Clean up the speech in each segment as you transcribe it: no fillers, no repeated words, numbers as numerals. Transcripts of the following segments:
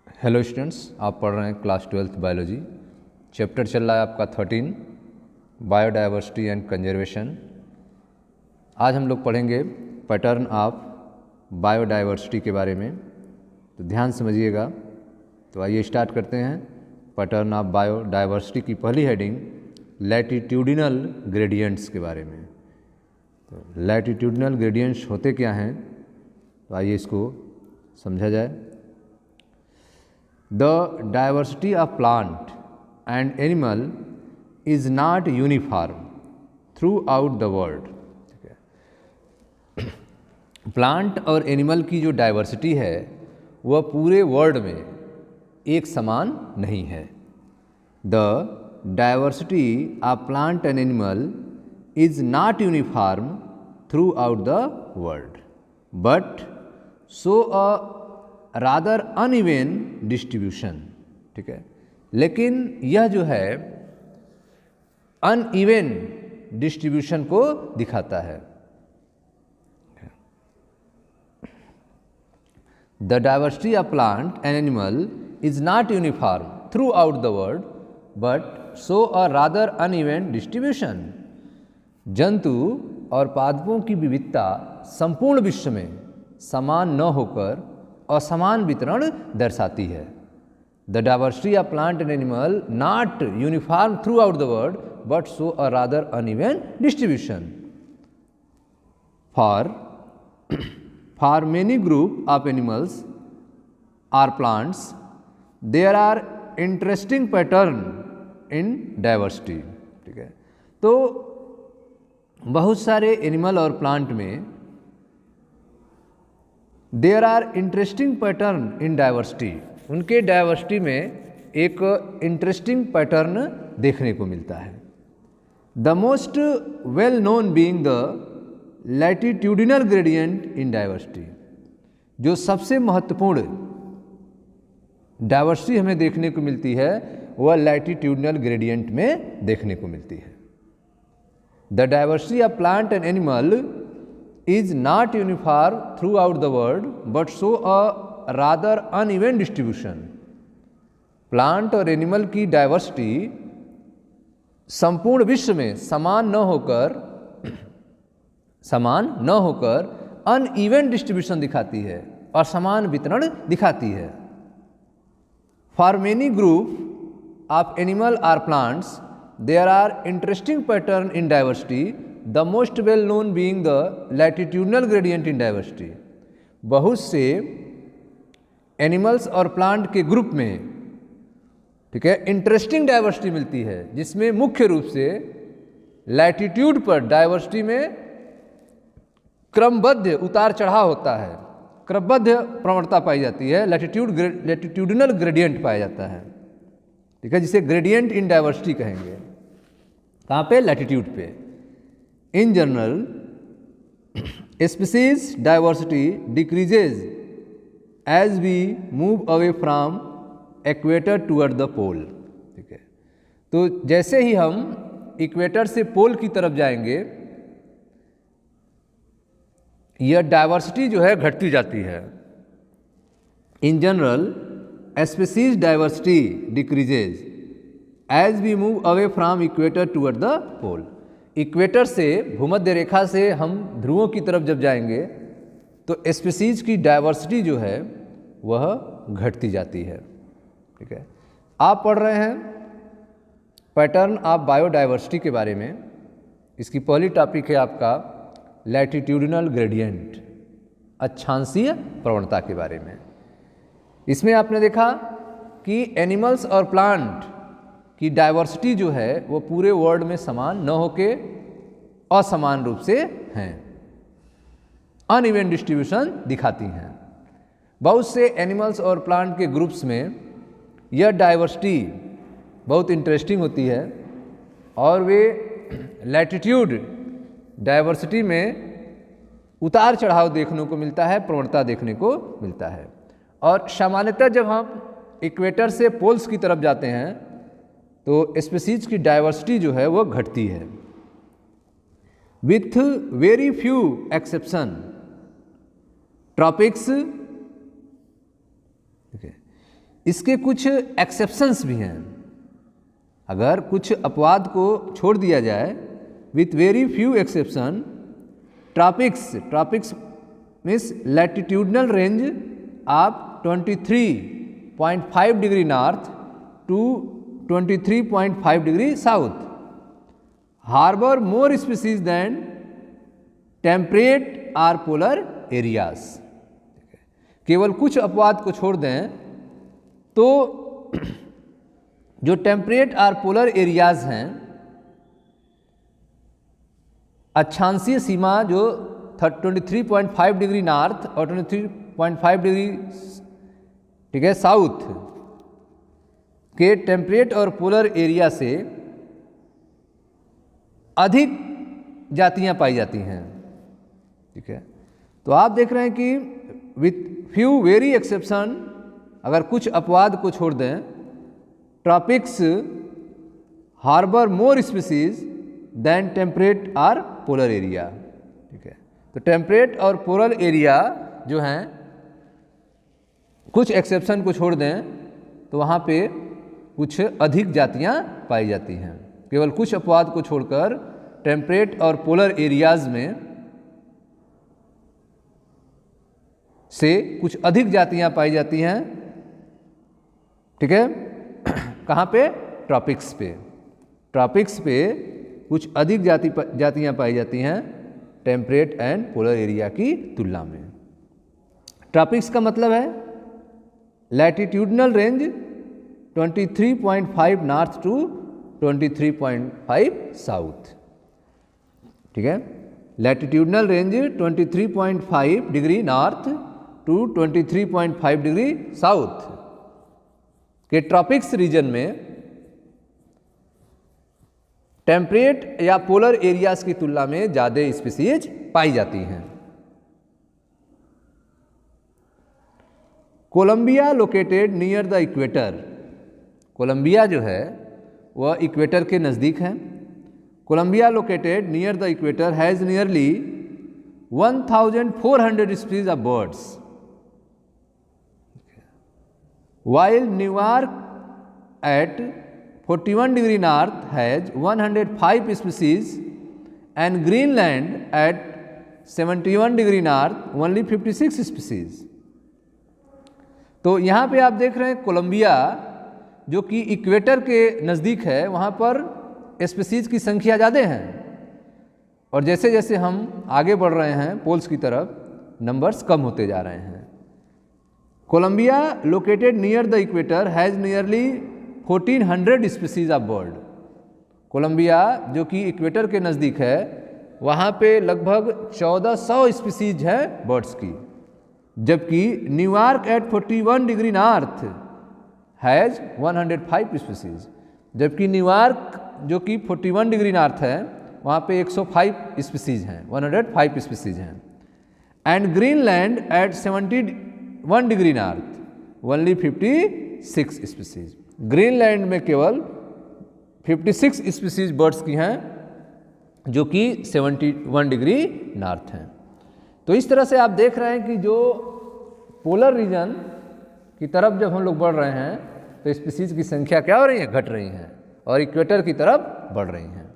Hello students, आप पढ़ रहे हैं क्लास 12th बायोलॉजी। चैप्टर चल रहा है आपका 13 बायोडाइवर्सिटी एंड कंजर्वेशन। आज हम लोग पढ़ेंगे पैटर्न ऑफ बायोडाइवर्सिटी के बारे में, तो ध्यान समझिएगा। तो आइए स्टार्ट करते हैं। पैटर्न ऑफ बायोडाइवर्सिटी की पहली हेडिंग लैटिट्यूडिनल ग्रेडियंट्स के बारे में। तो लैटिट्यूडिनल ग्रेडियंट्स होते क्या हैं, तो आइए इसको समझा जाए। The diversity of plant and animal is not uniform throughout the world। Plant और एनिमल की जो डाइवर्सिटी है वह पूरे वर्ल्ड में एक समान नहीं है। The diversity of plant and animal is not uniform throughout the world, but so a rather uneven distribution. ठीक है, लेकिन यह जो है अनइवन डिस्ट्रीब्यूशन को दिखाता है। The diversity of plant and animal is not uniform throughout the world but show a rather uneven distribution. जंतु और पादपों की विविधता संपूर्ण विश्व में समान न होकर असमान वितरण दर्शाती है। The diversity of plant and animal not uniform throughout the world but show a rather uneven distribution. For many group of animals or plants there are interesting pattern in diversity. ठीक है, तो बहुत सारे animal और plant में there are interesting pattern in diversity, उनके diversity में एक इंटरेस्टिंग पैटर्न देखने को मिलता है। The most well known being the latitudinal gradient in diversity. जो सबसे महत्वपूर्ण डाइवर्सिटी हमें देखने को मिलती है वह लैटिट्यूडिनल ग्रेडियंट में देखने को मिलती है। The diversity of plant and animal is not uniform throughout the world but show a rather uneven distribution। Plant और एनिमल की डाइवर्सिटी संपूर्ण विश्व में समान न होकर अनइवन डिस्ट्रीब्यूशन दिखाती है, असमान वितरण दिखाती है। For many group of animal or plants there are interesting pattern in diversity, the most well known being the latitudinal gradient in diversity. बहुत से एनिमल्स और प्लांट के ग्रुप में, ठीक है, इंटरेस्टिंग डाइवर्सिटी मिलती है, जिसमें मुख्य रूप से लैटिट्यूड पर डाइवर्सिटी में क्रमबद्ध उतार चढ़ाव होता है, क्रमबद्ध प्रवणता पाई जाती है, लैटिट्यूडिनल ग्रेडियंट पाया जाता है। ठीक है, जिसे ग्रेडियंट इन डाइवर्सिटी कहेंगे। कहाँ पे? लैटिट्यूड पे। In general, species diversity decreases as we move away from equator toward the pole। ठीक है, तो जैसे ही हम इक्वेटर से पोल की तरफ जाएंगे यह डाइवर्सिटी जो है घटती जाती है। In general, species diversity decreases as we move away from equator toward the pole। Equator से, भूमध्य रेखा से हम ध्रुवों की तरफ जब जाएंगे तो स्पीसीज की डाइवर्सिटी जो है वह घटती जाती है। ठीक है, आप पढ़ रहे हैं पैटर्न ऑफ बायोडाइवर्सिटी के बारे में। इसकी पहली टॉपिक है आपका लैटिट्यूडिनल ग्रेडियंट, अक्षांशीय प्रवणता के बारे में। इसमें आपने देखा कि एनिमल्स और प्लांट की डाइवर्सिटी जो है वो पूरे वर्ल्ड में समान न होके असमान रूप से हैं, अनइवन डिस्ट्रीब्यूशन दिखाती हैं। बहुत से एनिमल्स और प्लांट के ग्रुप्स में यह डाइवर्सिटी बहुत इंटरेस्टिंग होती है और वे लैटिट्यूड डाइवर्सिटी में उतार चढ़ाव देखने को मिलता है, प्रवणता देखने को मिलता है। और सामान्यतः जब हम इक्वेटर से पोल्स की तरफ जाते हैं तो स्पीसीज की डाइवर्सिटी जो है वो घटती है। With very few exception tropics इसके कुछ एक्सेप्शंस भी हैं। अगर कुछ अपवाद को छोड़ दिया जाए, with very few exception, tropics means latitudinal range of 23.5 degree north to 23.5 degree south, harbor more species than temperate are polar areas. केवल कुछ अपवाद को छोड़ दें तो जो टेम्परेट आर पोलर एरियाज हैं, अक्षांशीय सीमा जो 23.5 डिग्री नॉर्थ और 23.5 डिग्री ठीक है साउथ के टेम्परेट और पोलर एरिया से अधिक जातियां पाई जाती हैं। ठीक है, तो आप देख रहे हैं कि विथ फ्यू वेरी एक्सेप्शन, अगर कुछ अपवाद को छोड़ दें, tropics harbor more species than temperate are polar area. ठीक है, तो टेम्परेट और पोलर एरिया जो हैं, कुछ एक्सेप्शन को छोड़ दें तो वहाँ पे कुछ अधिक जातियाँ पाई जाती हैं। केवल कुछ अपवाद को छोड़कर टेम्परेट और पोलर एरियाज में से कुछ अधिक जातियाँ पाई जाती हैं। ठीक है, कहाँ पे? ट्रॉपिक्स पे। ट्रॉपिक्स पे कुछ अधिक जातियाँ पाई जाती हैं टेम्परेट एंड पोलर एरिया की तुलना में। ट्रॉपिक्स का मतलब है latitudinal range 23.5 north to 23.5 south. ठीक है, latitudinal range 23.5 degree north to 23.5 degree south के ट्रॉपिक्स रीजन में टेम्परेट या पोलर एरियाज की तुलना में ज़्यादा स्पीसीज पाई जाती हैं। Colombia located near the equator. Colombia जो है वह इक्वेटर के नज़दीक है। Colombia located near the equator has nearly 1400 species of birds, while Newark at 41 degree north has 105 species and Greenland at 71 degree north only 56 species। तो यहाँ पे आप देख रहे हैं कोलंबिया जो कि इक्वेटर के नज़दीक है, वहाँ पर स्पीसीज की संख्या ज़्यादा है, और जैसे जैसे हम आगे बढ़ रहे हैं पोल्स की तरफ, नंबर्स कम होते जा रहे हैं। Colombia located near the equator has nearly 1400 species of bird. Colombia जो कि इक्वेटर के नज़दीक है, वहाँ पे लगभग 1400 स्पीसीज है बर्ड्स की, जबकि New York at 41 degree north has 105 species. जबकि न्यूयॉर्क जो कि 41 डिग्री नॉर्थ है, वहाँ पे 105 स्पीसीज हैं, 105 स्पीसीज हैं। And Greenland at 71 degree north only 56 species. Greenland में केवल 56 स्पीसीज बर्ड्स की हैं जो कि 71 डिग्री नॉर्थ हैं। तो इस तरह से आप देख रहे हैं कि जो पोलर रीजन की तरफ जब हम लोग बढ़ रहे हैं तो स्पीसीज की संख्या क्या हो रही है? घट रही हैं, और इक्वेटर की तरफ बढ़ रही हैं।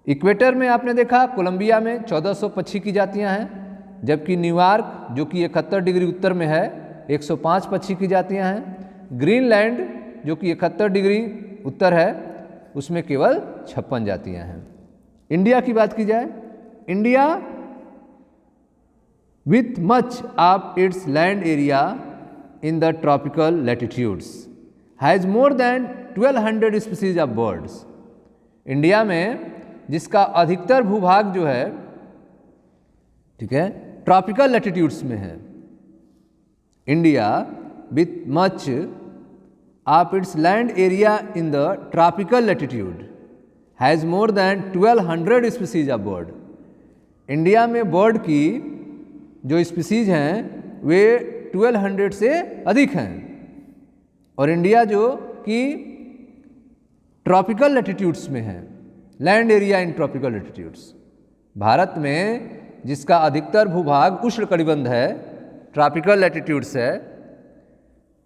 इक्वेटर में आपने देखा कोलंबिया में 1400 पक्षी की जातियां हैं, जबकि न्यूयॉर्क जो कि 71 डिग्री उत्तर में है 105 पक्षी की जातियां हैं। ग्रीनलैंड जो कि 71 डिग्री उत्तर है उसमें केवल 56 जातियां हैं। इंडिया की बात की जाए, India with much of its land area in the tropical latitudes has more than 1200 species of birds. India में जिसका अधिकतर भूभाग जो है, ठीक है, ट्रॉपिकल लैटिट्यूड्स में है। India with much of its land area in the tropical latitude has more than 1200 species of bird. India में बर्ड की जो स्पीसीज हैं वे 1200 से अधिक हैं, और इंडिया जो कि ट्रॉपिकल लैटिट्यूड्स में है, land area in tropical latitudes. Bharat में जिसका अधिकतर भूभाग उष्णकटिबंध है, ट्रॉपिकल लैटिट्यूड्स है,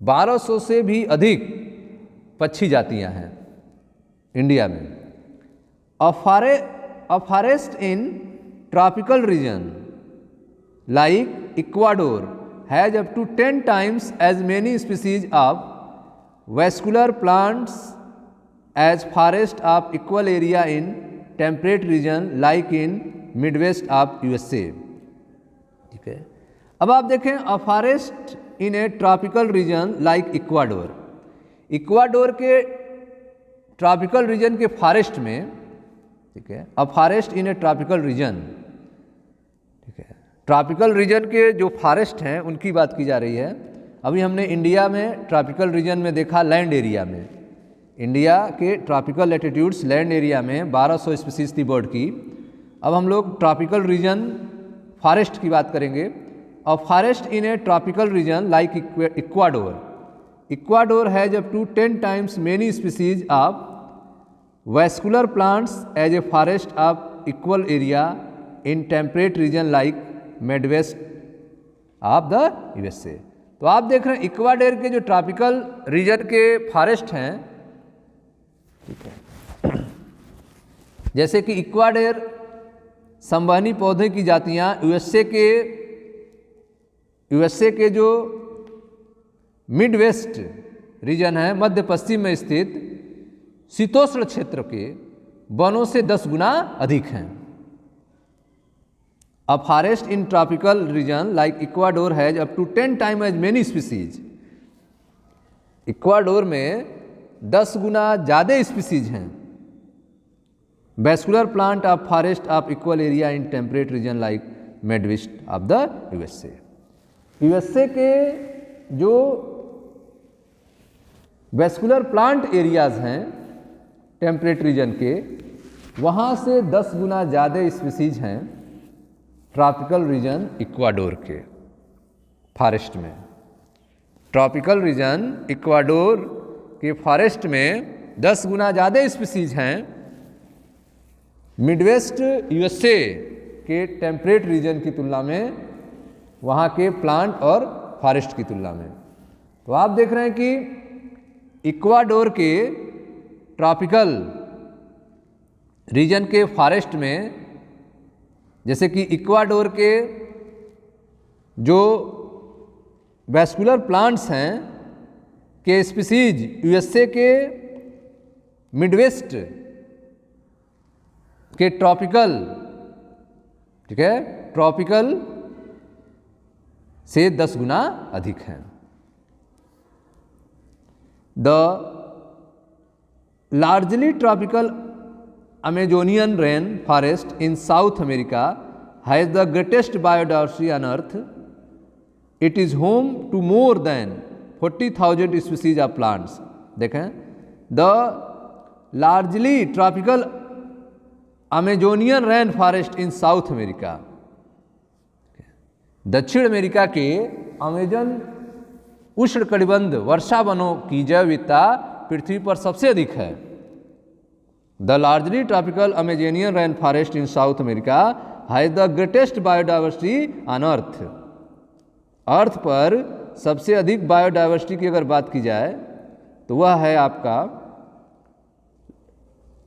1200 से भी अधिक पक्षी जातियां हैं इंडिया में। A forest in tropical region like Ecuador has up to 10 times as many species of vascular plants as forest of equal area in temperate region like in Midwest of USA। ठीक है, अब आप देखें अ forest in a tropical region like Ecuador, Ecuador के tropical region के forest में, ठीक है, अ forest in a tropical reason, ठीक है, ट्रॉपिकल रीजन के जो फॉरेस्ट हैं उनकी बात की जा रही है। अभी हमने इंडिया में ट्रॉपिकल रीजन में देखा लैंड एरिया में, इंडिया के ट्रॉपिकल लैटिट्यूड्स लैंड एरिया में 1200 स्पीसीज थी बर्ड की। अब हम लोग ट्रॉपिकल रीजन फॉरेस्ट की बात करेंगे। A forest in a tropical region like Ecuador, Ecuador has up to 10 times many species of vascular plants as a forest of equal area in temperate region like Midwest of the USA। तो आप देख रहे हैं Ecuador के जो tropical region के forest हैं, ठीक है, जैसे कि इक्वाडोर संवहनी पौधे की जातियां यूएसए के जो मिड वेस्ट रीजन है, मध्य पश्चिम में स्थित शीतोष्ण क्षेत्र के वनों से 10 गुना अधिक हैं। A forest in tropical region like Ecuador has up to 10 times as many species, Ecuador में 10 गुना ज़्यादा स्पीसीज हैं। Vascular plant of forest of equal area in temperate region like Midwest of the USA, USA के जो vascular plant areas हैं temperate region के, वहाँ से 10 गुना ज़्यादा स्पीसीज हैं ट्रॉपिकल रीजन इक्वाडोर के फॉरेस्ट में। ट्रॉपिकल रीजन इक्वाडोर के फॉरेस्ट में 10 गुना ज़्यादा स्पीसीज हैं मिडवेस्ट यूएसए के टेम्परेट रीजन की तुलना में, वहाँ के प्लांट और फॉरेस्ट की तुलना में। तो आप देख रहे हैं कि इक्वाडोर के ट्रॉपिकल रीजन के फॉरेस्ट में, जैसे कि इक्वाडोर के जो वैस्कुलर प्लांट्स हैं के स्पीसीज यूएसए के मिडवेस्ट के ट्रॉपिकल, ठीक है, ट्रॉपिकल से 10 गुना अधिक हैं। The largely tropical Amazonian rain forest in South America has the greatest biodiversity on Earth. It is home to more than 40,000 species of plants. देखें, the largely tropical Amazonian rain forest in South America, दक्षिण America के Amazon उष्णकटिबंध वर्षा वनों की जैव विविधता पृथ्वी पर सबसे अधिक है। The largely tropical Amazonian rain forest in South America has the greatest biodiversity on Earth. Earth पर सबसे अधिक बायोडाइवर्सिटी की अगर बात की जाए तो वह है आपका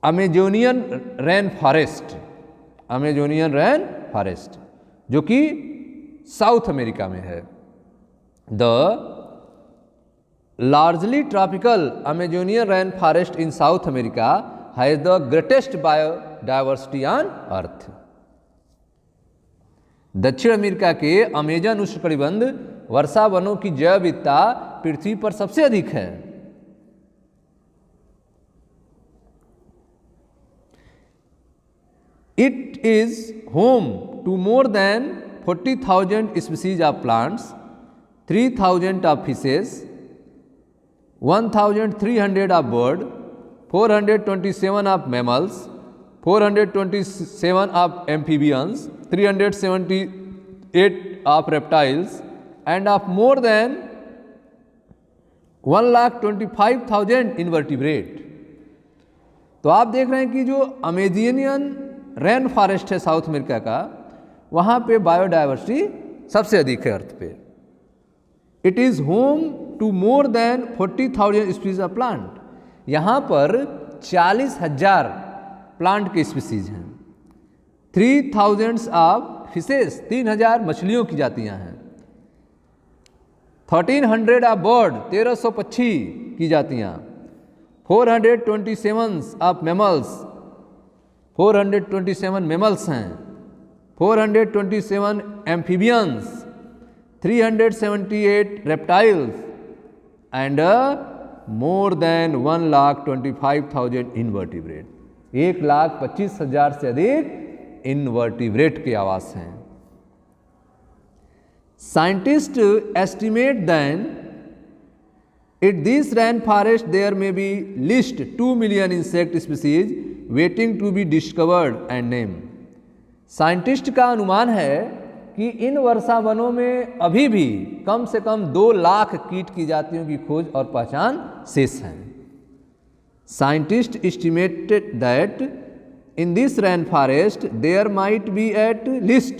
Amazonian rain forest, Amazonian rain forest जो कि साउथ अमेरिका में है। The largely tropical Amazonian rain forest in South America has the greatest biodiversity on अर्थ। दक्षिण अमेरिका के अमेजन उष्णकटिबंध वर्षा वनों की जैव विविधता पृथ्वी पर सबसे अधिक है। It is home to more than 40,000 species of plants, 3,000 of fishes, 1,300 of birds, 427 of mammals, 427 of amphibians, 378 of reptiles, and of more than 1,25,000 invertebrate। तो आप देख रहे हैं कि जो अमेजोनियन रेन फॉरेस्ट है साउथ अमेरिका का, वहाँ पे बायोडाइवर्सिटी सबसे अधिक है अर्थ पे। It is home to more than 40,000 species of plant. यहाँ पर 40,000 प्लांट के स्पीसीज हैं। 3,000 ऑफ फिशेस, 3,000 मछलियों की जातियाँ हैं। 1,300 ऑफ बर्ड, 1,300 पक्षी की जातियाँ। 427 ऑफ मैमल्स, 427 मैमल्स हैं। 427 amphibians, 378 reptiles and more than 1,25,000 invertebrate. 1,25,000 से अधिक इनवर्टिब्रेट के आवास हैं। Scientist estimate than at this rainforest there may be least 2 million insect species waiting to be discovered and named। Scientist का अनुमान है कि इन वर्षा वनों में अभी भी कम से कम 2 लाख कीट की जातियों की खोज और पहचान शेष हैं। Scientist estimated that in this rain forest there might be at least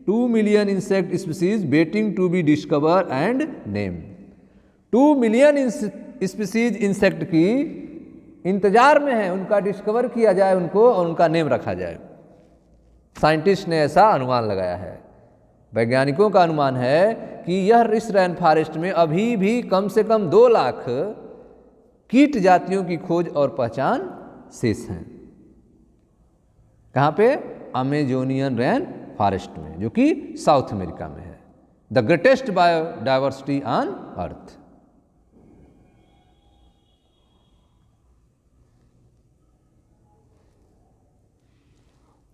2 million insect species waiting to be discover and name. 2 million species insect की इंतजार में है, उनका डिस्कवर किया जाए उनको और उनका नेम रखा जाए। साइंटिस्ट ने ऐसा अनुमान लगाया है। वैज्ञानिकों का अनुमान है कि यह इस रेन फॉरेस्ट में अभी भी कम से कम 2 लाख कीट जातियों की खोज और पहचान शेष हैं। कहाँ पे? अमेजोनियन रेन फॉरेस्ट में, जो कि साउथ अमेरिका में है। The greatest biodiversity on earth.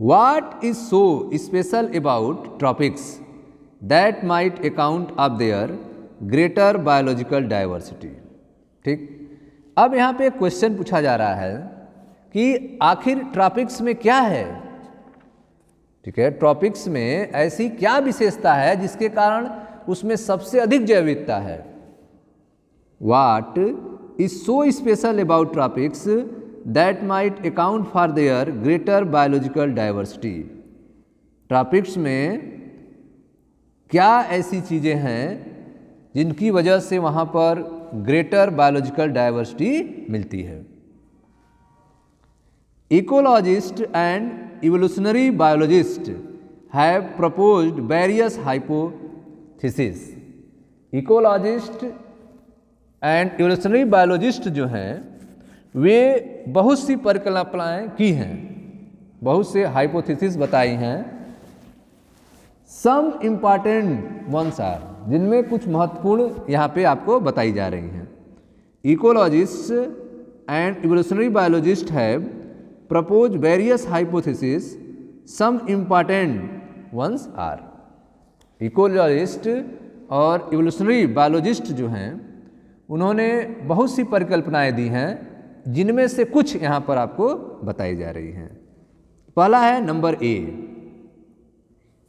What is so special about tropics that might account of their greater biological diversity? ठीक, अब यहाँ पे क्वेश्चन पूछा जा रहा है कि आखिर ट्रॉपिक्स में क्या है। ठीक है, ट्रॉपिक्स में ऐसी क्या विशेषता है जिसके कारण उसमें सबसे अधिक जैव विविधता है। What is so special about tropics that might account for their greater biological diversity? Tropics में क्या ऐसी चीज़ें हैं जिनकी वजह से वहाँ पर ग्रेटर बायोलॉजिकल डाइवर्सिटी मिलती है। Ecologist and evolutionary biologist have proposed various hypothesis. Ecologist and evolutionary biologist जो हैं वे बहुत सी परिकल्पनाएं की हैं, बहुत से हाइपोथेसिस बताई हैं। सम इम्पॉर्टेंट वंस आर, जिनमें कुछ महत्वपूर्ण यहाँ पे आपको बताई जा रही हैं। Ecologist and evolutionary biologist have propose various hypothesis, some important ones are. Ecologist और इवोल्यूशनरी बायोलॉजिस्ट जो हैं उन्होंने बहुत सी परिकल्पनाएं दी हैं, जिनमें से कुछ यहाँ पर आपको बताई जा रही हैं। पहला है नंबर ए,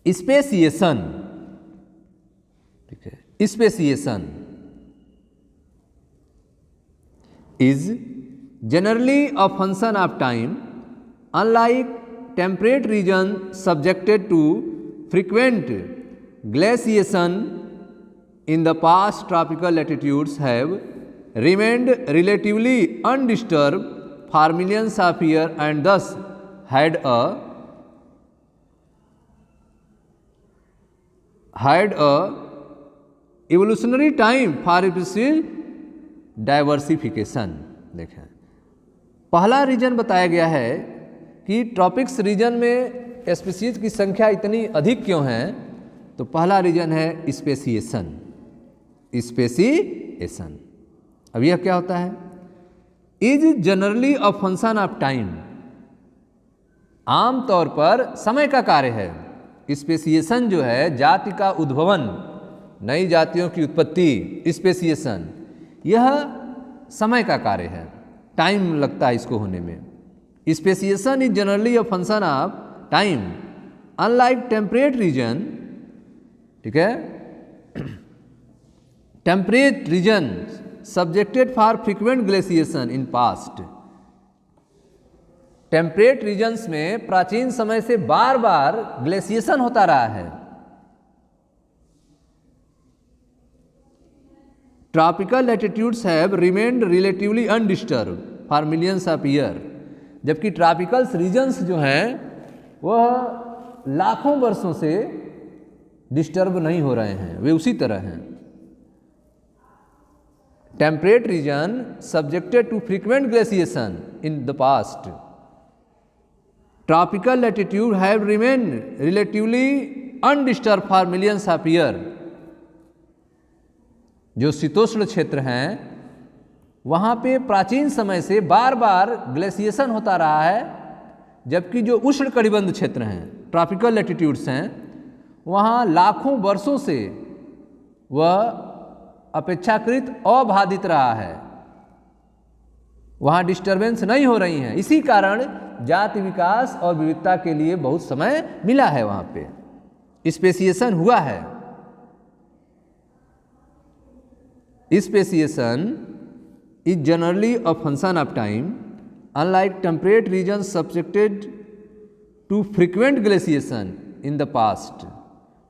स्पेसिएशन। ठीक है, speciation is generally a function of time, unlike temperate region subjected to frequent glaciation in the past tropical latitudes have remained relatively undisturbed for millions of years and thus had a evolutionary time for species diversification। देखें, पहला reason बताया गया है कि tropics region में species की संख्या इतनी अधिक क्यों है, तो पहला रीजन है स्पेसिएशन। स्पेसिएशन, अब यह क्या होता है? Is generally a function of time, आमतौर पर समय का कार्य है। स्पेसिएशन जो है जाति का उद्भवन, नई जातियों की उत्पत्ति, स्पेसिएशन यह समय का कार्य है, टाइम लगता है इसको होने में। Speciation is generally a function of time unlike temperate region. ठीक है, temperate region subjected for frequent glaciation in past. Temperate regions में प्राचीन समय से बार बार ग्लेशिएशन होता रहा है। Tropical latitudes have remained relatively undisturbed for millions of year, जबकि ट्रॉपिकल्स रीजन्स जो हैं वह लाखों वर्षों से डिस्टर्ब नहीं हो रहे हैं, वे उसी तरह हैं। Temperate region subjected to frequent glaciation in the past, tropical latitude have remain relatively undisturbed for millions of year. जो शीतोष्ण क्षेत्र हैं वहाँ पे प्राचीन समय से बार बार ग्लेशिएशन होता रहा है, जबकि जो उष्ण कटिबंध क्षेत्र हैं ट्रॉपिकल लैटिट्यूड्स हैं वहाँ लाखों वर्षों से वह अपेक्षाकृत अबाधित रहा है, वहाँ डिस्टरबेंस नहीं हो रही हैं। इसी कारण जाति विकास और विविधता के लिए बहुत समय मिला है, वहाँ पे स्पेसिएशन हुआ है। Speciation is generally a function of time, unlike temperate region subjected to frequent glaciation in the past,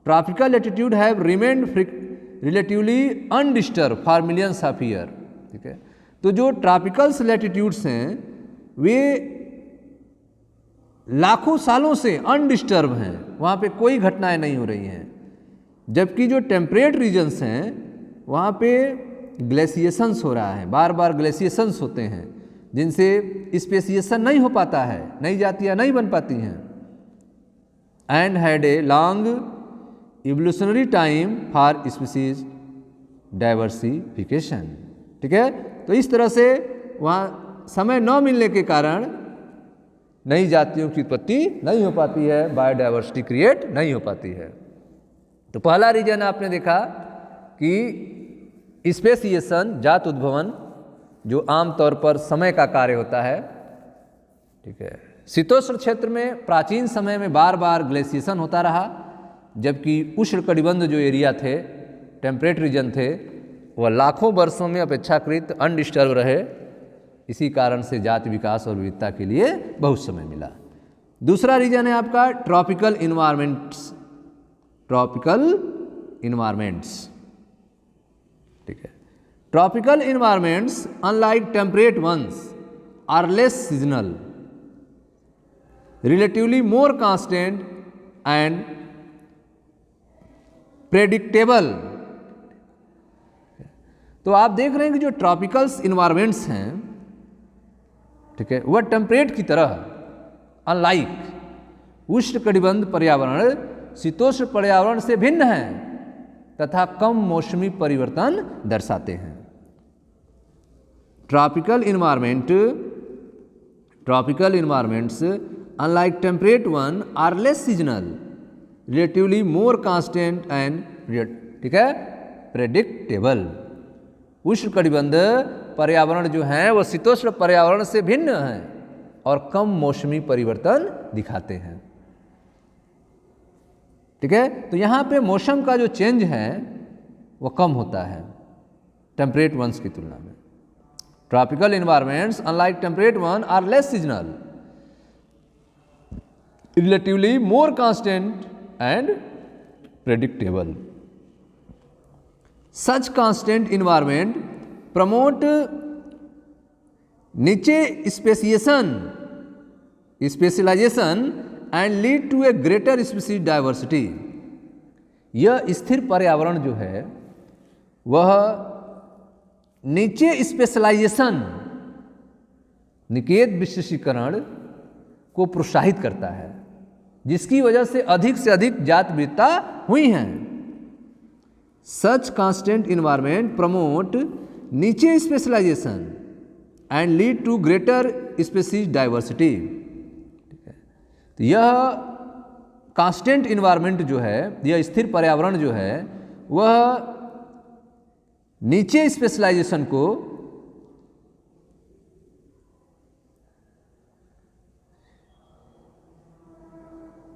tropical latitude have remained relatively undisturbed for millions of year. ठीक है, तो जो ट्रॉपिकल्स लैटिट्यूड्स हैं वे लाखों सालों से अनडिस्टर्ब हैं, वहाँ पे कोई घटनाएं नहीं हो रही हैं, जबकि जो टेम्परेट रीजन्स हैं वहाँ पे ग्लेशिएशंस हो रहा है, बार बार ग्लेशिएशंस होते हैं जिनसे स्पेसिएशन नहीं हो पाता है, नई जातियाँ नहीं बन पाती हैं। And had a long evolutionary time for species diversification. ठीक है, तो इस तरह से वहाँ समय न मिलने के कारण नई जातियों की उत्पत्ति नहीं हो पाती है, बायोडाइवर्सिटी क्रिएट नहीं हो पाती है। तो पहला रीजन आपने देखा कि स्पेसिएशन, जात उद्भवन, जो आमतौर पर समय का कार्य होता है। ठीक है, शीतोष्ण क्षेत्र में प्राचीन समय में बार बार ग्लेशिएशन होता रहा, जबकि उष्ण कटिबंध जो एरिया थे, टेम्परेट रीजन थे, वह लाखों वर्षों में अपेक्षाकृत अनडिस्टर्ब रहे। इसी कारण से जाति विकास और विविधता के लिए बहुत समय मिला। दूसरा रीजन है आपका ट्रॉपिकल इन्वायरमेंट्स। ट्रॉपिकल इन्वायरमेंट्स, ठीक है, tropical environments unlike temperate ones are less seasonal, relatively more constant and predictable. तो आप देख रहे हैं कि जो ट्रॉपिकल्स इन्वायरमेंट्स हैं, ठीक है, वह टेम्परेट की तरह अनलाइक उष्ण कटिबंध पर्यावरण शीतोष्ण पर्यावरण से भिन्न हैं तथा कम मौसमी परिवर्तन दर्शाते हैं। Tropical environments unlike temperate one are less seasonal, relatively more constant and, ठीक है, प्रेडिक्टेबल। उष्ण कटिबंध पर्यावरण जो हैं वह शीतोष्ण पर्यावरण से भिन्न हैं और कम मौसमी परिवर्तन दिखाते हैं। ठीक है, तो यहाँ पे मौसम का जो चेंज है वह कम होता है टेम्परेट वंस की तुलना में। Tropical environments unlike temperate one are less seasonal, relatively more constant and predictable. Such constant environment promote niche specialization and lead to a greater species diversity। यह स्थिर पर्यावरण जो है वह नीचे स्पेशलाइजेशन, निकेत विशेषीकरण को प्रोत्साहित करता है, जिसकी वजह से अधिक जात विविधता हुई हैं। Such constant environment promote niche specialization and lead to greater species diversity। तो यह कांस्टेंट इन्वायरमेंट जो है, यह स्थिर पर्यावरण जो है, वह नीचे स्पेशलाइजेशन को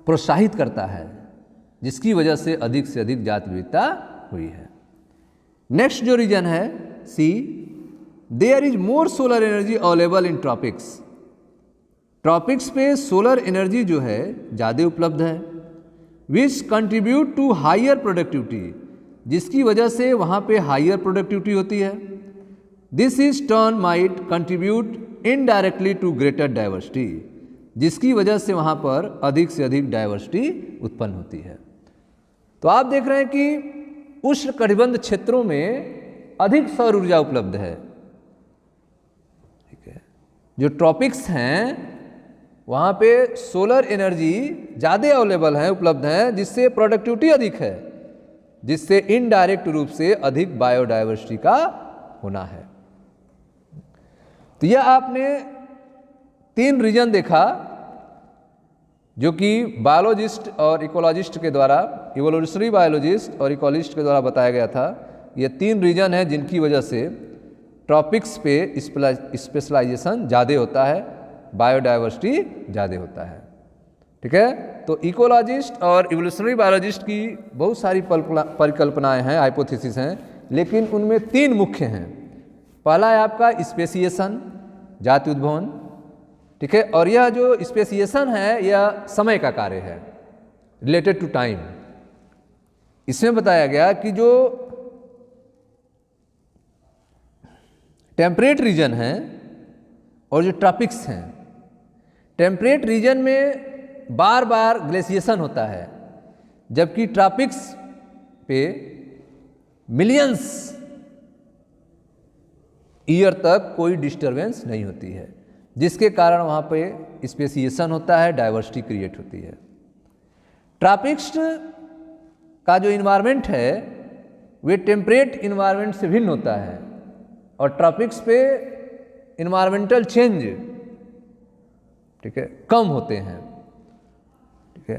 प्रोत्साहित करता है, जिसकी वजह से अधिक जात विविधता हुई है। नेक्स्ट जो रीजन है C, there is more solar energy available in tropics. Tropics पे सोलर एनर्जी जो है ज़्यादा उपलब्ध है, which contribute to higher productivity, जिसकी वजह से वहाँ पे हायर प्रोडक्टिविटी होती है। This is turn might contribute indirectly to greater diversity, जिसकी वजह से वहाँ पर अधिक से अधिक डाइवर्सिटी उत्पन्न होती है। तो आप देख रहे हैं कि उष्णकटिबंध क्षेत्रों में अधिक सौर ऊर्जा उपलब्ध है, ठीक है। जो ट्रॉपिक्स हैं वहाँ पे सोलर एनर्जी ज़्यादा अवेलेबल है, उपलब्ध है, जिससे प्रोडक्टिविटी अधिक है, जिससे इनडायरेक्ट रूप से अधिक बायोडाइवर्सिटी का होना है। तो यह आपने 3 रीजन देखा जो कि बायोलॉजिस्ट और इकोलॉजिस्ट के द्वारा, इवोल्यूशनरी बायोलॉजिस्ट और इकोलॉजिस्ट के द्वारा बताया गया था। ये 3 रीजन है जिनकी वजह से ट्रॉपिक्स पे स्पेशलाइजेशन ज़्यादा होता है, बायोडाइवर्सिटी ज़्यादा होता है, ठीक है। तो इकोलॉजिस्ट और इवोल्यूशनरी बायोलॉजिस्ट की बहुत सारी परिकल्पनाएं हैं, हाइपोथेसिस हैं, लेकिन उनमें 3 मुख्य हैं। पहला है आपका स्पेसिएशन, जाति उद्भवन, ठीक है। और यह जो स्पेसिएशन है यह समय का कार्य है, रिलेटेड टू टाइम। इसमें बताया गया कि जो टेम्परेट रीजन है और जो ट्रॉपिक्स हैं, टेम्परेट रीजन में बार बार ग्लेशिएशन होता है, जबकि ट्रॉपिक्स पे मिलियंस ईयर तक कोई डिस्टरबेंस नहीं होती है, जिसके कारण वहाँ पे स्पेसिएशन होता है, डाइवर्सिटी क्रिएट होती है। ट्रॉपिक्स का जो इन्वायरमेंट है वे टेम्परेट इन्वायरमेंट से भिन्न होता है, और ट्रॉपिक्स पे इन्वायरमेंटल चेंज, ठीक है, कम होते हैं, ठीक है।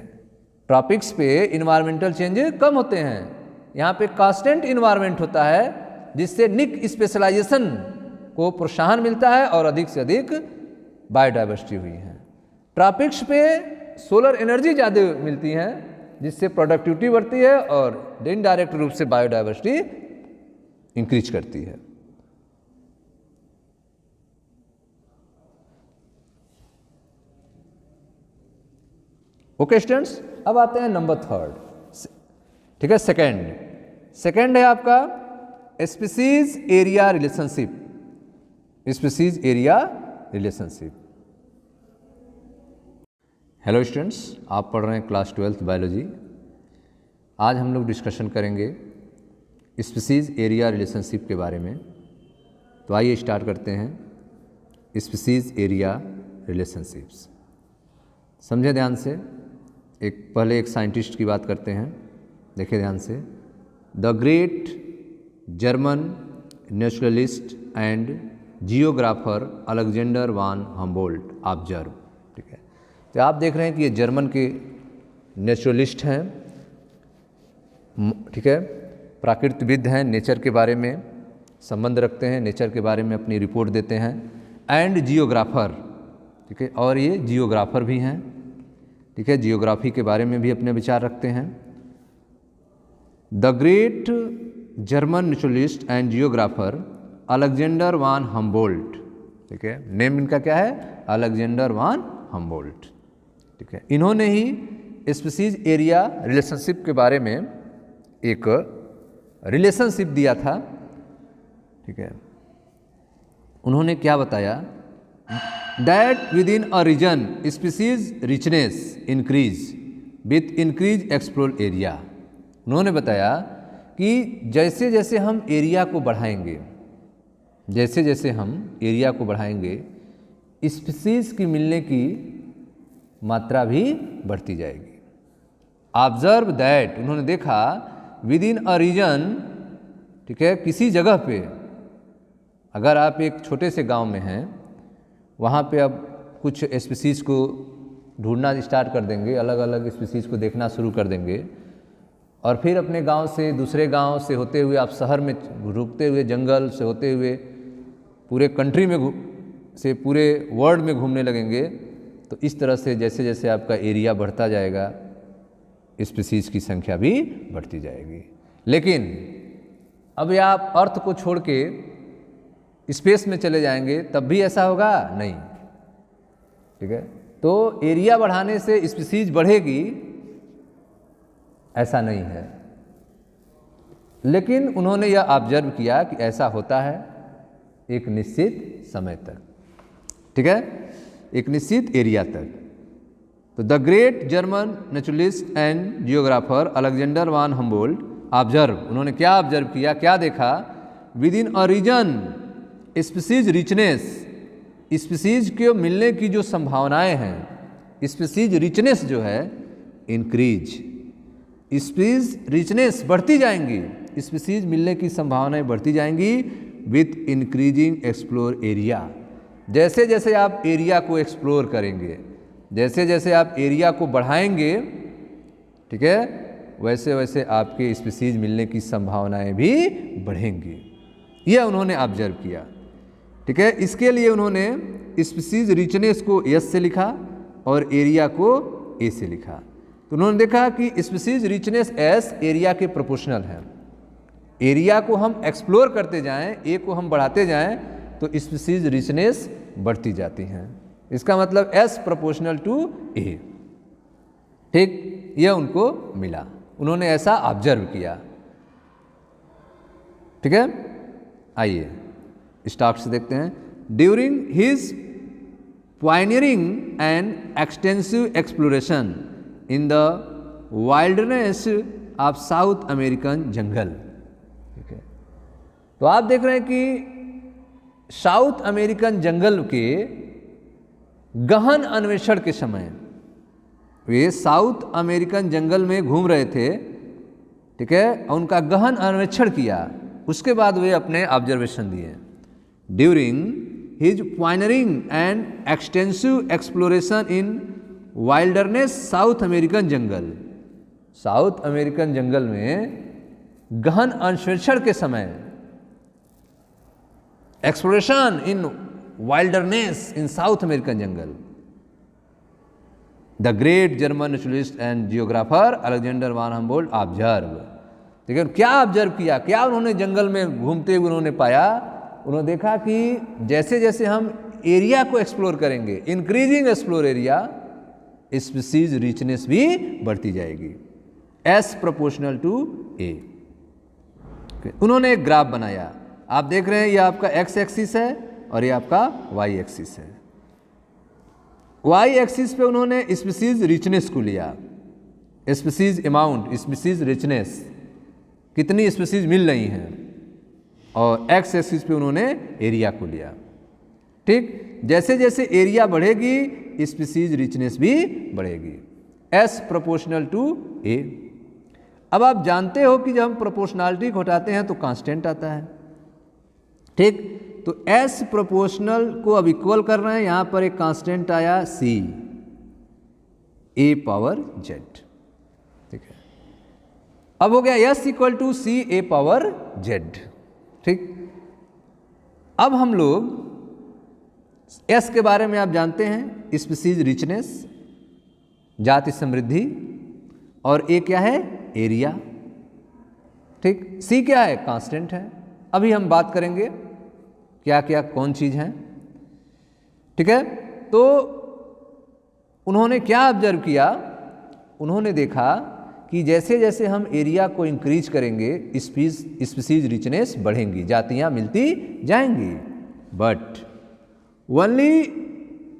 ट्रॉपिक्स पे इन्वायरमेंटल चेंज कम होते हैं, यहाँ पे कांस्टेंट इन्वायरमेंट होता है, जिससे निक स्पेशलाइजेशन को प्रोत्साहन मिलता है और अधिक से अधिक बायोडाइवर्सिटी हुई है। ट्रॉपिक्स पे सोलर एनर्जी ज़्यादा मिलती है, जिससे प्रोडक्टिविटी बढ़ती है और इनडायरेक्ट रूप से बायोडाइवर्सिटी इंक्रीज करती है। ओके स्टूडेंट्स, अब आते हैं नंबर 3, ठीक है, सेकेंड है आपका species area relationship. Species area relationship. Hello students, आप पढ़ रहे हैं क्लास 12th बायोलॉजी। आज हम लोग डिस्कशन करेंगे स्पीसीज एरिया रिलेशनशिप के बारे में। तो आइए स्टार्ट करते हैं स्पीसीज एरिया रिलेशनशिप्स। समझे ध्यान से। पहले एक साइंटिस्ट की बात करते हैं, देखिए ध्यान से। The great German naturalist and geographer Alexander von Humboldt observe, ठीक है। तो आप देख रहे हैं कि ये जर्मन के नेचुरलिस्ट हैं, ठीक है, प्राकृतिकविद हैं, नेचर के बारे में संबंध रखते हैं, नेचर के बारे में अपनी रिपोर्ट देते हैं, एंड जियोग्राफर, ठीक है, और ये जियोग्राफर भी हैं, ठीक है, जियोग्राफी के बारे में भी अपने विचार रखते हैं। The great German naturalist and geographer Alexander von Humboldt, ठीक है, नेम इनका क्या है, अलेक्जेंडर वान हम्बोल्ट, ठीक है। इन्होंने ही स्पीसीज एरिया रिलेशनशिप के बारे में एक रिलेशनशिप दिया था, ठीक है। उन्होंने क्या बताया, that within a region species richness increase with increase explore area. उन्होंने बताया कि जैसे जैसे हम एरिया को बढ़ाएंगे, जैसे जैसे हम एरिया को बढ़ाएंगे, स्पीसीज की मिलने की मात्रा भी बढ़ती जाएगी। ऑब्जर्व दैट, उन्होंने देखा, विद इन अ रीजन, ठीक है, किसी जगह पे, अगर आप एक छोटे से गांव में हैं, वहाँ पे अब कुछ स्पीसीज को ढूंढना स्टार्ट कर देंगे, अलग अलग स्पीसीज को देखना शुरू कर देंगे, और फिर अपने गांव से दूसरे गांव से होते हुए आप शहर में रुकते हुए, जंगल से होते हुए पूरे कंट्री में से पूरे वर्ल्ड में घूमने लगेंगे। तो इस तरह से जैसे जैसे आपका एरिया बढ़ता जाएगा, स्पीसीज की संख्या भी बढ़ती जाएगी। लेकिन अब आप अर्थ को छोड़ के स्पेस में चले जाएंगे तब भी ऐसा होगा नहीं, ठीक है। तो एरिया बढ़ाने से स्पीसीज बढ़ेगी ऐसा नहीं है, लेकिन उन्होंने यह ऑब्जर्व किया कि ऐसा होता है एक निश्चित समय तक, ठीक है, एक निश्चित एरिया तक। तो the great German naturalist and geographer Alexander von Humboldt observe, उन्होंने क्या ऑब्जर्व किया, क्या देखा, within a region species richness, species के मिलने की जो संभावनाएं हैं, स्पीसीज रिचनेस जो है इंक्रीज, स्पीसीज रिचनेस बढ़ती जाएंगी, स्पीसीज मिलने की संभावनाएं बढ़ती जाएंगी विथ इंक्रीजिंग एक्सप्लोर एरिया। जैसे जैसे आप एरिया को एक्सप्लोर करेंगे, जैसे जैसे आप एरिया को बढ़ाएंगे, ठीक है, वैसे वैसे आपके स्पीसीज मिलने की संभावनाएं भी बढ़ेंगी। यह उन्होंने ऑब्जर्व किया, ठीक है। इसके लिए उन्होंने स्पीसीज रिचनेस को एस से लिखा और एरिया को ए से लिखा। तो उन्होंने देखा कि स्पीसीज रिचनेस एस एरिया के प्रोपोर्शनल है। एरिया को हम एक्सप्लोर करते जाएं, ए को हम बढ़ाते जाएं, तो स्पीसीज रिचनेस बढ़ती जाती हैं। इसका मतलब एस प्रोपोर्शनल टू ए, ठीक, यह उनको मिला, उन्होंने ऐसा ऑब्जर्व किया, ठीक है। आइए स्टार्ट से देखते हैं। During his pioneering and extensive exploration in the wilderness of South American jungle, ठीक है। तो आप देख रहे हैं कि साउथ अमेरिकन जंगल के गहन अन्वेषण के समय वे साउथ अमेरिकन जंगल में घूम रहे थे, ठीक है, उनका गहन अन्वेषण किया, उसके बाद वे अपने ऑब्जर्वेशन दिए। During his pioneering and extensive exploration in wilderness South American jungle, South American जंगल में गहन अन्वेषण के समय, exploration in wilderness in South American jungle, the great German naturalist and geographer Alexander von Humboldt observe. देखिए क्या observe किया, क्या उन्होंने जंगल में घूमते हुए उन्होंने पाया, उन्होंने देखा कि जैसे जैसे हम एरिया को एक्सप्लोर करेंगे, increasing explore area, species richness भी बढ़ती जाएगी, एस प्रोपोर्शनल टू ए। उन्होंने एक ग्राफ बनाया, आप देख रहे हैं ये आपका एक्स एक्सिस है और ये आपका वाई एक्सिस है। वाई एक्सिस पे उन्होंने स्पीसीज रिचनेस को लिया, स्पीसीज अमाउंट, स्पीसीज रिचनेस, कितनी स्पीसीज मिल रही हैं, और एक्स एक्सिस पे उन्होंने एरिया को लिया, ठीक। जैसे जैसे एरिया बढ़ेगी स्पीसीज रिचनेस भी बढ़ेगी, एस प्रोपोर्शनल टू ए। अब आप जानते हो कि जब हम प्रोपोर्शनलिटी को हटाते हैं तो कांस्टेंट आता है, ठीक। तो एस प्रोपोर्शनल को अब इक्वल कर रहे हैं, यहां पर एक कांस्टेंट आया सी ए पावर जेड, ठीक है। अब हो गया S equal to C A power Z, ठीक। अब हम लोग एस के बारे में आप जानते हैं, स्पीसीज रिचनेस, जाति समृद्धि, और ए क्या है, एरिया, ठीक। सी क्या है, कांस्टेंट है। अभी हम बात करेंगे क्या क्या कौन चीज है, ठीक है। तो उन्होंने क्या ऑब्जर्व किया, उन्होंने देखा कि जैसे जैसे हम एरिया को इंक्रीज करेंगे स्पीसीज रिचनेस बढ़ेंगी, जातियां मिलती जाएंगी, but only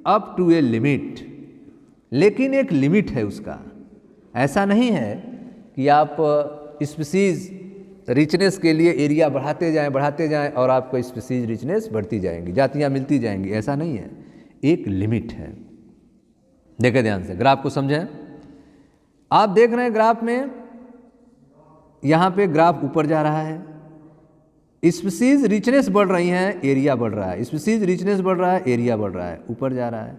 up to a limit, लेकिन एक लिमिट है उसका। ऐसा नहीं है कि आप स्पीसीज रिचनेस के लिए एरिया बढ़ाते जाएं और आपको स्पीसीज रिचनेस बढ़ती जाएंगी, जातियां मिलती जाएंगी, ऐसा नहीं है, एक लिमिट है। देखें ध्यान से, ग्राफ को समझें। आप देख रहे हैं ग्राफ में, यहां पे ग्राफ ऊपर जा रहा है, स्पीसीज रिचनेस बढ़ रही है, एरिया बढ़ रहा है, स्पीसीज रिचनेस बढ़ रहा है, एरिया बढ़ रहा है, ऊपर जा रहा है,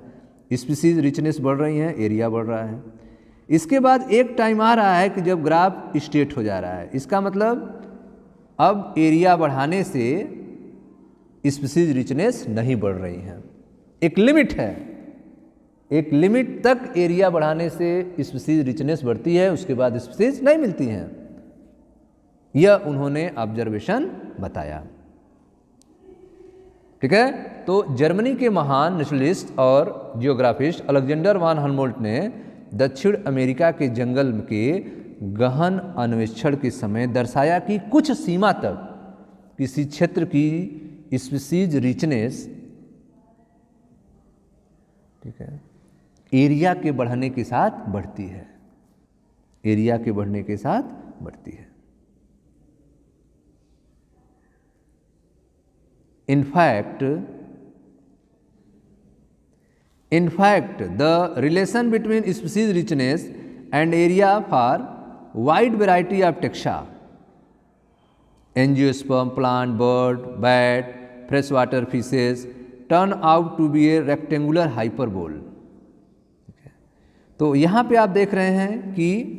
स्पीसीज रिचनेस बढ़ रही है, एरिया बढ़ रहा है। इसके बाद एक टाइम आ रहा है कि जब ग्राफ स्ट्रेट हो जा रहा है, इसका मतलब अब एरिया बढ़ाने से स्पीसीज रिचनेस नहीं बढ़ रही है, एक लिमिट है, एक लिमिट तक एरिया बढ़ाने से स्पीसीज रिचनेस बढ़ती है, उसके बाद स्पीसीज नहीं मिलती हैं। यह उन्होंने ऑब्जर्वेशन बताया, ठीक है। तो जर्मनी के महान नेचुरलिस्ट और जियोग्राफिस्ट अलेक्जेंडर वान हम्बोल्ट ने दक्षिण अमेरिका के जंगल के गहन अन्वेषण के समय दर्शाया कि कुछ सीमा तक किसी क्षेत्र की स्पीसीज रिचनेस, ठीक है, एरिया के बढ़ने के साथ बढ़ती है, एरिया के बढ़ने के साथ बढ़ती है। In fact, the relation between species richness and area for wide variety of taxa, angiosperm, plant, bird, bat, freshwater fishes, turn out to be a rectangular hyperbole. तो यहाँ पे आप देख रहे हैं कि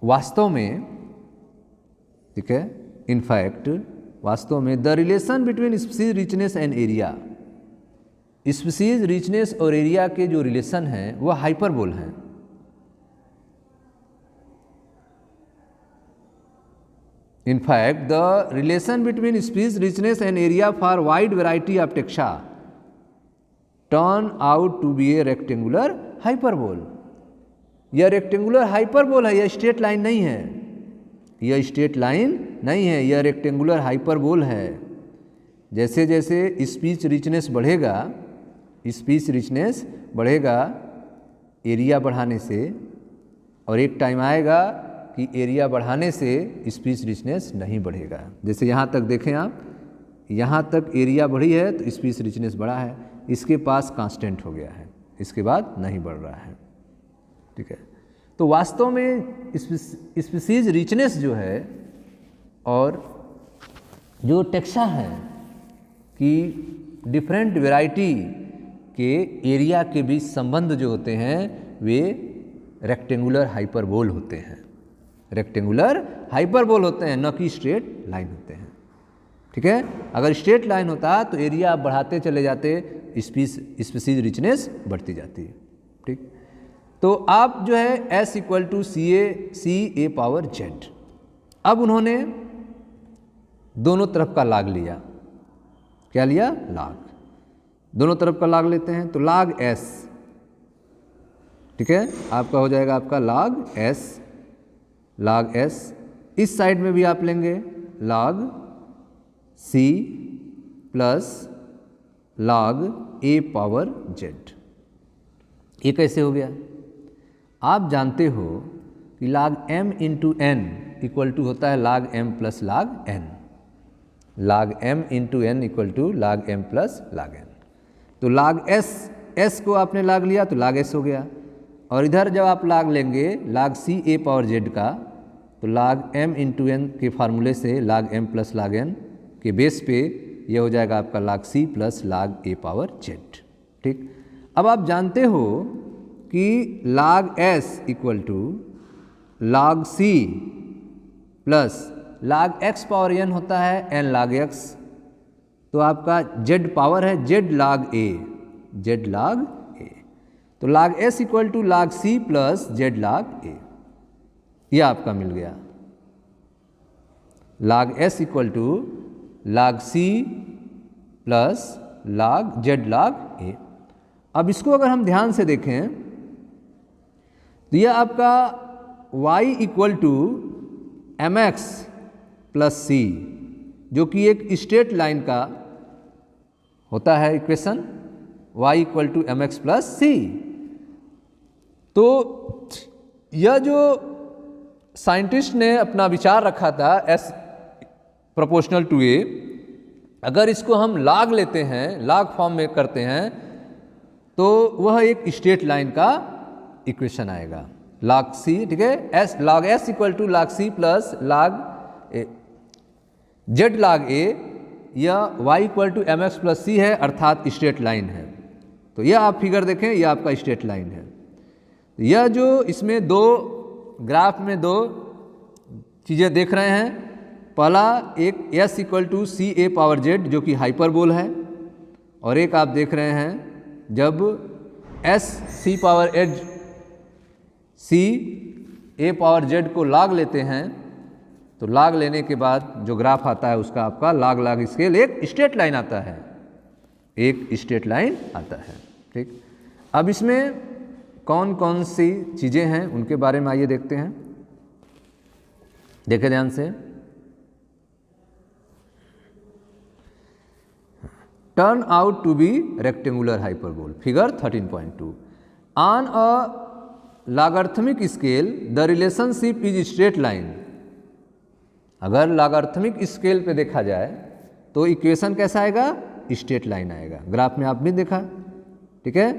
वास्तव में, ठीक है, इनफैक्ट वास्तव में the relation between species richness and area, species richness और एरिया के जो रिलेशन हैं वह हाइपरबोल हैं। In fact the relation between species richness and area for wide variety of taxa turn out to be a rectangular hyperbola. यह rectangular hyperbola है, यह straight line नहीं है, यह स्ट्रेट लाइन नहीं है, यह रेक्टेंगुलर हाइपरबोल है। जैसे जैसे स्पीच रिचनेस बढ़ेगा, स्पीच रिचनेस बढ़ेगा एरिया बढ़ाने से, और एक टाइम आएगा कि एरिया बढ़ाने से स्पीच रिचनेस नहीं बढ़ेगा। जैसे यहाँ तक देखें आप, यहाँ तक एरिया बढ़ी है तो स्पीच रिचनेस बढ़ा है, इसके पास कांस्टेंट हो गया है, इसके बाद नहीं बढ़ रहा है, ठीक है। तो वास्तव में स्पीसीज रिचनेस जो है और जो टेक्सा है कि डिफरेंट वैरायटी के एरिया के बीच संबंध जो होते हैं वे रेक्टेंगुलर हाइपरबोल होते हैं, रेक्टेंगुलर हाइपरबोल होते हैं, न कि स्ट्रेट लाइन होते हैं, ठीक है। अगर स्ट्रेट लाइन होता तो एरिया आप बढ़ाते चले जाते, स्पीसीज रिचनेस बढ़ती जाती है, ठीक। तो आप जो है S equal to C A power Z, अब उन्होंने दोनों तरफ का लाग लिया। क्या लिया? लाग। दोनों तरफ का लाग लेते हैं तो लाग S, ठीक है, आपका हो जाएगा आपका लाग S, लाग S। इस साइड में भी आप लेंगे लाग C प्लस लाग A पावर जेड। ये कैसे हो गया? आप जानते हो कि log m into N equal to होता है log m plus log n, log m into N equal to log m plus log n। तो लाग s को आपने लाग लिया तो लाग s हो गया, और इधर जब आप लाग लेंगे लाग c a पावर z का तो लाग m इंटू एन के फार्मूले से लाग m प्लस लाग n के बेस पे ये हो जाएगा आपका लाग c प्लस लाग a पावर z, ठीक। अब आप जानते हो कि लाग s equal to log c plus लाग x पावर n होता है n लाग x, तो आपका z पावर है z log a, z log a, तो लाग s equal to log c plus z log a, यह आपका मिल गया। लाग s equal to log c plus log z log a। अब इसको अगर हम ध्यान से देखें तो यह आपका y equal to m x plus c, जो कि एक स्ट्रेट लाइन का होता है equation, y equal to m x plus c. तो यह जो साइंटिस्ट ने अपना विचार रखा था s प्रोपोर्शनल टू a, अगर इसको हम लाग लेते हैं, लाग फॉर्म में करते हैं तो वह एक स्ट्रेट लाइन का इक्वेशन आएगा, लाग c, ठीक है, s log s equal to log c plus log z log a, यह y equal to m x plus c है, अर्थात स्ट्रेट लाइन है। तो यह आप फिगर देखें, यह आपका स्ट्रेट लाइन है। यह जो इसमें दो ग्राफ में दो चीज़ें देख रहे हैं, पहला एक s equal to C A power z जो कि हाइपरबोल है, और एक आप देख रहे हैं जब s C power as C A power z को लाग लेते हैं तो लाग लेने के बाद जो ग्राफ आता है उसका आपका लाग लाग स्केल एक स्ट्रेट लाइन आता है, एक स्ट्रेट लाइन आता है, ठीक। अब इसमें कौन कौन सी चीज़ें हैं उनके बारे में आइए देखते हैं। देखें ध्यान से, turn out to be rectangular hyperbola, figure 13.2। On a logarithmic scale the relationship is straight line. अगर लॉगरिथमिक स्केल पे देखा जाए तो इक्वेशन कैसा आएगा, स्ट्रेट लाइन आएगा। ग्राफ में आप भी देखा, ठीक है,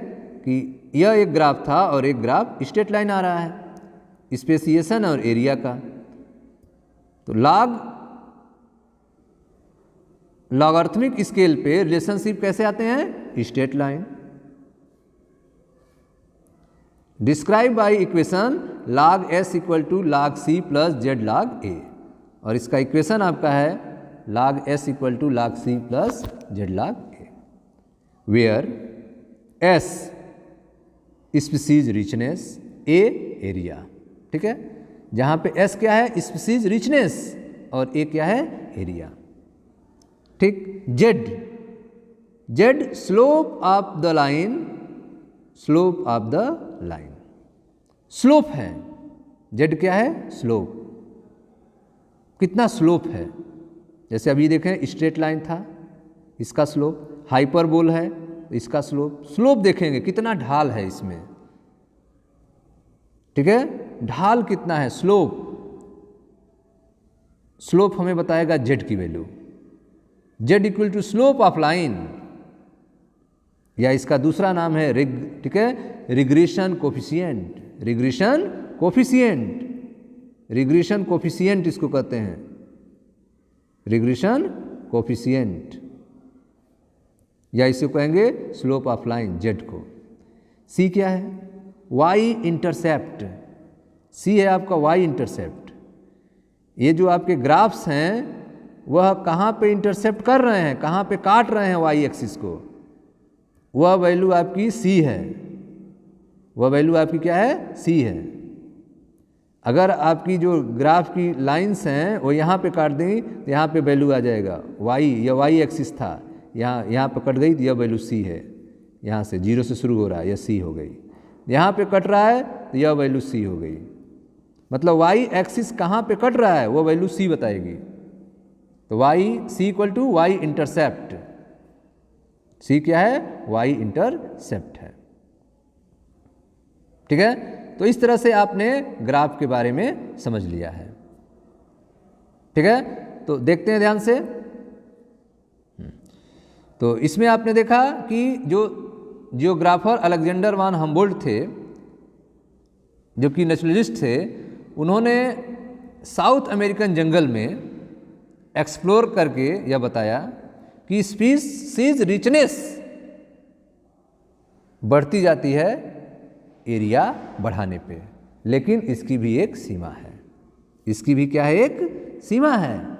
कि यह एक ग्राफ था और एक ग्राफ स्ट्रेट लाइन आ रहा है, स्पेसिएशन और एरिया का। तो लॉगरिथमिक स्केल पे रिलेशनशिप कैसे आते हैं, straight line. Describe by equation log s equal to log c plus Z log a, और इसका इक्वेशन आपका है log s equal to log c plus Z log a, where s species richness, a area, ठीक है। जहाँ पे s क्या है, स्पीसीज रिचनेस, और a क्या है, एरिया, ठीक। z slope of the line, slope of the line, slope है, z क्या है, स्लोप, कितना स्लोप है। जैसे अभी देखें स्ट्रेट लाइन था, इसका स्लोप, हाइपरबोल है इसका स्लोप, स्लोप देखेंगे कितना ढाल है इसमें, ठीक है, ढाल कितना है, स्लोप, स्लोप हमें बताएगा z की value, z equal to slope of line, या इसका दूसरा नाम है ठीक है, regression coefficient, regression coefficient, regression coefficient इसको कहते हैं, रिग्रेशन कोफिशिएंट, या इसे कहेंगे स्लोप ऑफ लाइन z को। c क्या है, y इंटरसेप्ट, c है आपका y इंटरसेप्ट। ये जो आपके ग्राफ्स हैं वह कहाँ पे इंटरसेप्ट कर रहे हैं, कहाँ पे काट रहे हैं y एक्सिस को, वह वैल्यू आपकी c है, वह वैल्यू आपकी क्या है, c है। अगर आपकी जो ग्राफ की लाइंस हैं वो यहाँ पे काट दें तो यहाँ पे वैल्यू आ जाएगा y, या y एक्सिस था, यहाँ पे कट गई तो यह वैल्यू c है, यहाँ से 0 से शुरू हो रहा है, यह c हो गई। यहाँ पे कट रहा है तो यह वैल्यू c हो गई, मतलब y एक्सिस कहाँ पे कट रहा है वो वैल्यू c बताएगी। तो c equal to y intercept, c क्या है, y इंटरसेप्ट है, ठीक है। तो इस तरह से आपने ग्राफ के बारे में समझ लिया है, ठीक है। तो देखते हैं ध्यान से। तो इसमें आपने देखा कि जो जियोग्राफर अलेक्जेंडर वान हम्बोल्ट थे, जो कि नेचुरलिस्ट थे, उन्होंने साउथ अमेरिकन जंगल में एक्सप्लोर करके यह बताया कि स्पीशीज रिचनेस बढ़ती जाती है एरिया बढ़ाने पे, लेकिन इसकी भी एक सीमा है, इसकी भी क्या है, एक सीमा है।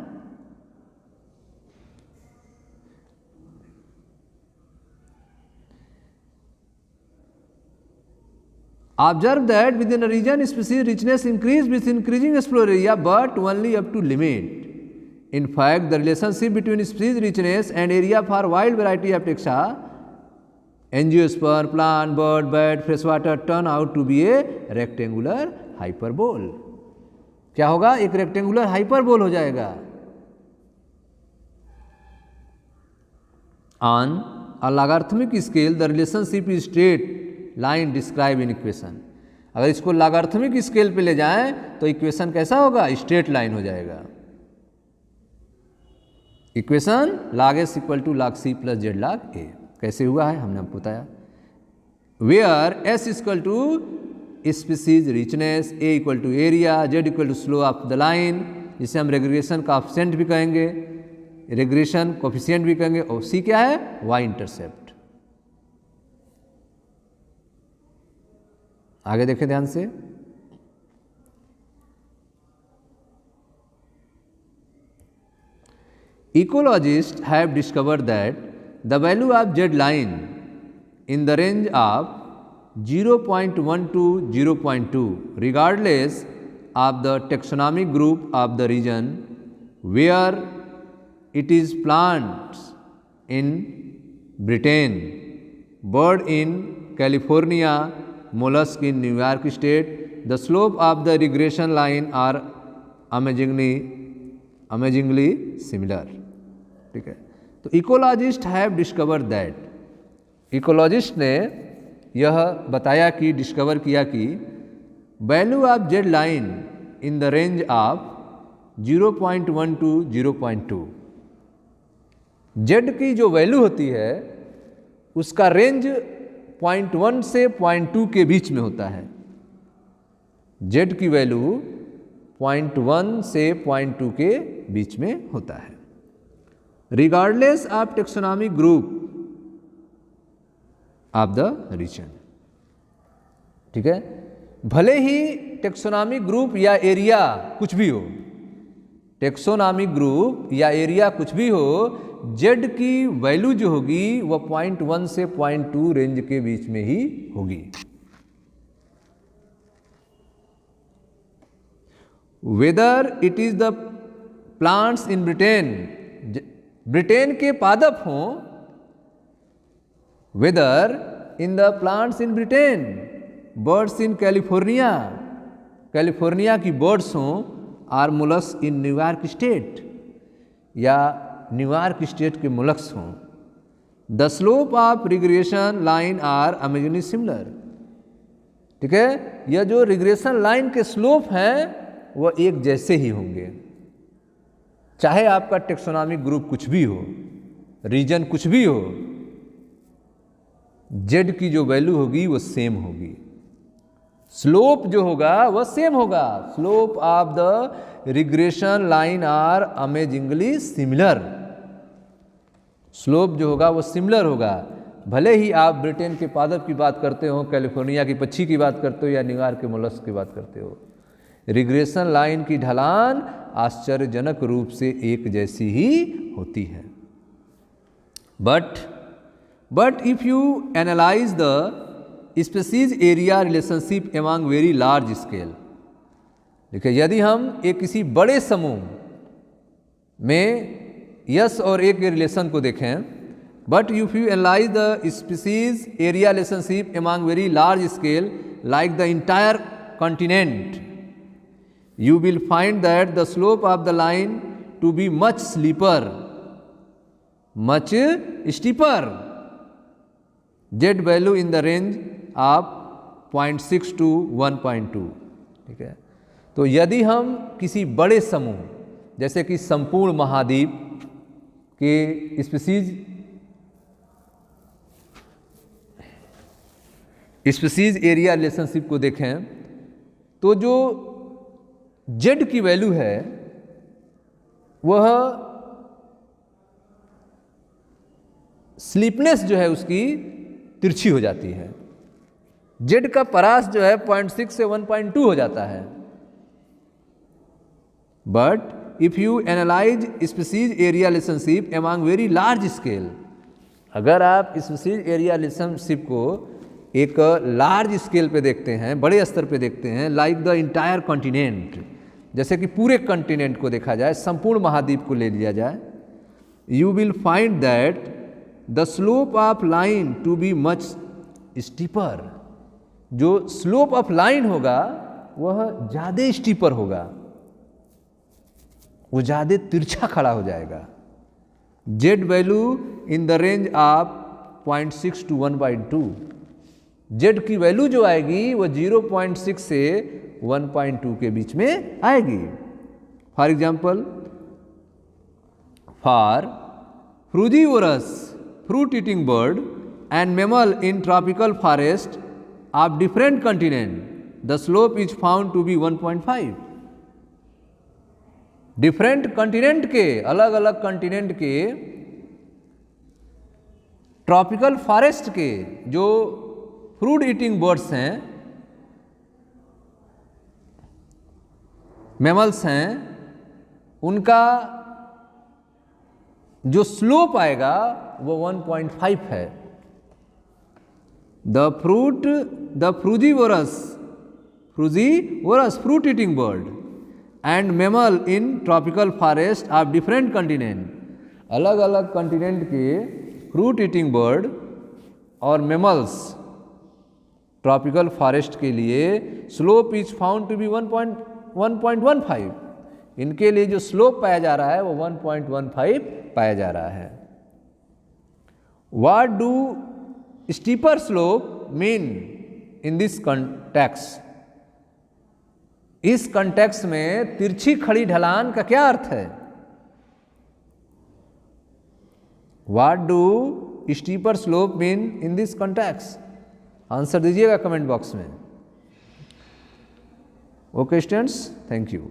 Observe that within a region species richness increase with increasing explore area, but only up to limit. In fact, the relationship between species richness and area for wide variety of taxa, angiosperm, plant, bird, bat, freshwater, turn out to be a rectangular hyperbole. क्या होगा, एक rectangular hyperbole हो जाएगा। On a logarithmic scale, the relationship is straight line describe in equation. अगर इसको logarithmic scale पे ले जाएं तो इक्वेशन कैसा होगा, स्ट्रेट लाइन हो जाएगा। Equation log s equal to log c plus Z log a कैसे हुआ है हमने आपको बताया। Where s equal to species richness, a equal to area, z equal to slope of the line, जिसे हम रेग्रेशन कोएफिशिएंट भी कहेंगे, रेग्रेशन कोएफिशिएंट भी कहेंगे, और c क्या है, y इंटरसेप्ट। आगे देखें ध्यान से। Ecologists have discovered that the value of Z line in the range of 0.1 to 0.2 regardless of the taxonomic group of the region where it is plants in Britain, bird in California, mollusk in New York State. The slope of the regression line are amazingly similar. ठीक है, तो ecologist have discover that, ecologist ने यह बताया कि discover किया कि value of Z line in the range of 0.1 to 0.2, Z की जो वैल्यू होती है उसका रेंज 0.1 से 0.2 के बीच में होता है। जेड की वैल्यू 0.1 से 0.2 के बीच में होता है। Regardless of taxonomic group of the region, ठीक है, भले ही टेक्सोनॉमिक ग्रुप या एरिया कुछ भी हो, टेक्सोनॉमिक ग्रुप या एरिया कुछ भी हो, जेड की वैल्यू जो होगी वह 0.1 से 0.2 रेंज के बीच में ही होगी। Whether it is the plants in Britain, Britain के पादप हों, whether in the plants in Britain, birds in California, California की बर्ड्स हों, or molluscs in New York state, या न्यूयॉर्क स्टेट के मोलस्क हों, the slope of regression line are amazingly similar. ठीक है, यह जो रिग्रेशन लाइन के स्लोप हैं वह एक जैसे ही होंगे, चाहे आपका टेक्सोनॉमिक ग्रुप कुछ भी हो, रीजन कुछ भी हो, जेड की जो वैल्यू होगी वो सेम होगी, स्लोप जो होगा वह सेम होगा। Slope of the regression line are amazingly similar, slope जो होगा वो सिमिलर होगा, भले ही आप ब्रिटेन के पादप की बात करते हो, कैलिफोर्निया की पक्षी की बात करते हो, या न्यूयॉर्क के मोलस्क की बात करते हो, रिग्रेशन लाइन की ढलान आश्चर्यजनक रूप से एक जैसी ही होती है। But if you analyse the species area relationship among very large scale, देखिए यदि हम एक किसी बड़े समूह में यस और ए के रिलेशन को देखें, but if you analyse the species area relationship among very large scale like the entire continent, you will find that the slope of the line to be much steeper, z value in the range of 0.6 to 1.2। ठीक है, तो यदि हम किसी बड़े समूह जैसे कि संपूर्ण महाद्वीप के स्पीसीज एरिया रिलेशनशिप को देखें तो जो जेड की वैल्यू है वह स्लीपनेस जो है उसकी तिरछी हो जाती है, जेड का परास जो है 0.6 से 1.2 हो जाता है। But if you analyse species area relationship among very large scale, अगर आप स्पीसीज एरिया रिलेशनशिप को एक लार्ज स्केल पे देखते हैं, बड़े स्तर पे देखते हैं, लाइक द इंटायर कॉन्टिनेंट, जैसे कि पूरे कॉन्टिनेंट को देखा जाए, संपूर्ण महाद्वीप को ले लिया जाए, you will find that the slope of line to be much steeper, जो स्लोप ऑफ लाइन होगा वह ज़्यादा स्टीपर होगा, वो ज़्यादा तिरछा खड़ा हो जाएगा। Z value in the range of 0.6 to 1.2, Z की वैल्यू जो आएगी वो 0.6 से 1.2 के बीच में आएगी। For example, for frugivorous fruit eating bird and mammal in tropical forest of different continent, the slope is found to be 1.5। Different continent के, अलग अलग कॉन्टिनेंट के, ट्रॉपिकल फॉरेस्ट के जो फ्रूट ईटिंग बर्ड्स हैं, मैमल्स हैं, उनका जो स्लोप आएगा वो 1.5 है। The frugivorous fruit eating bird and mammal in tropical forest of different continent, अलग अलग कॉन्टिनेंट के फ्रूट ईटिंग बर्ड और मैमल्स ट्रॉपिकल फॉरेस्ट के लिए slope is found to be 1.15। इनके लिए जो स्लोप पाया जा रहा है वो 1.15 पाया जा रहा है। What do steeper slope mean in this context? इस कंटेक्स्ट में तिरछी खड़ी ढलान का क्या अर्थ है? What do steeper slope mean in this context? Answer दीजिएगा कमेंट बॉक्स में। Okay students, thank you.